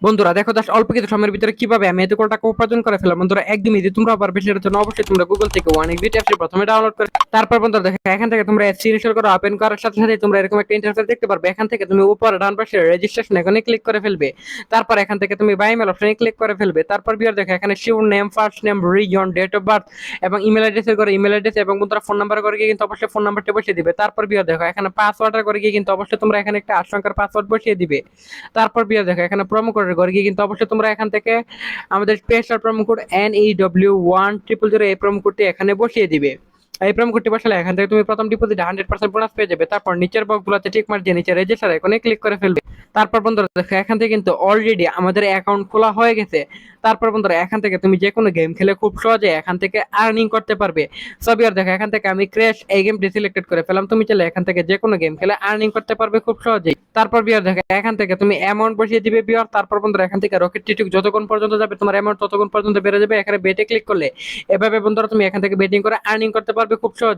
বন্ধুরা দেখো জাস্ট অল্প কিছু সময়ের ভিতরে কিভাবে আমি এত টাকা উপার্জন করে ফেললাম। বন্ধুরা একদমই ইজি, তোমরা পারবে সেটার জন্য অবশ্যই তোমরা গুগল থেকে ওয়ান এক্সিট অ্যাপটি প্রথমে ডাউনলোড করে তারপর বন্ধুরা দেখো এখান থেকে তোমরা অ্যাপস ইনস্টল করো। ওপেন করার সাথে সাথে তোমরা এরকম একটা ইন্টারফেস দেখতে পারবে। এখান থেকে তুমি উপরে ডান পাশে রেজিস্ট্রেশন এখানে ক্লিক করে ফেলবে। তারপর এখান থেকে তুমি বাই মেল অপশনে ক্লিক করে ফেলবে। তারপর বিয়ার দেখো এখানে surname, first name, reason, date of birth এবং ইমেল অ্যাড্রেসের করে ইমেল অ্যাড্রেস এবং বন্ধুরা ফোন নাম্বার করে গিয়ে কিন্তু অবশ্যই ফোন নাম্বারটা বসিয়ে দিবে। তারপর বিয়ার দেখো এখানে পাসওয়ার্ডের করে গিয়ে কিন্তু অবশ্যই তোমরা এখানে একটা 8 সংখ্যার পাসওয়ার্ড বসিয়ে দিবে। তারপর বিয়ার দেখো এখানে প্রোমো কোডের করে গিয়ে কিন্তু অবশ্যই তোমরা এখান থেকে আমাদের পেস্টার প্রোমো কোড NEW1000 এই প্রোমো কোডটি এখানে বসিয়ে দিবে। এই প্রোমো কোডটি বসালে এখান থেকে তুমি প্রথম ডিপোজিটে 100% বোনাস পেয়ে যাবে। তারপর নিচের বক্সগুলোতে টিক মার্ক দিয়ে নিচে রেজিস্টার আইকনে ক্লিক করে ফেলবে। তারপর বন্ধুরা দেখো এখান থেকে কিন্তু অলরেডি আমাদের অ্যাকাউন্ট খোলা হয়ে গেছে। তারপর বন্ধুরা এখান থেকে তুমি যে কোনো গেম খেলে খুব সহজে এখান থেকে আর্নিং করতে পারবে। সবই আর দেখো এখান থেকে আমি ক্র্যাশ এই গেমটি সিলেক্টেড করে ফেলাম। তুমি চাইলে এখান থেকে যে কোনো গেম খেলে আর্নিং করতে পারবে খুব সহজেই। তারপর বিয়ার দেখো এখান থেকে তুমি অ্যামাউন্ট বসিয়ে দিবে বিয়ার। তারপর বন্ধুরা এখান থেকে রকেট টিটুক যতক্ষণ পর্যন্ত যাবে তোমার অ্যামাউন্ট ততক্ষণ পর্যন্ত বেড়ে যাবে। এখানে বেটে ক্লিক করলে এভাবে বন্ধুরা তুমি এখান থেকে বেটিং করে আর্নিং করতে পারবে খুব সহজ।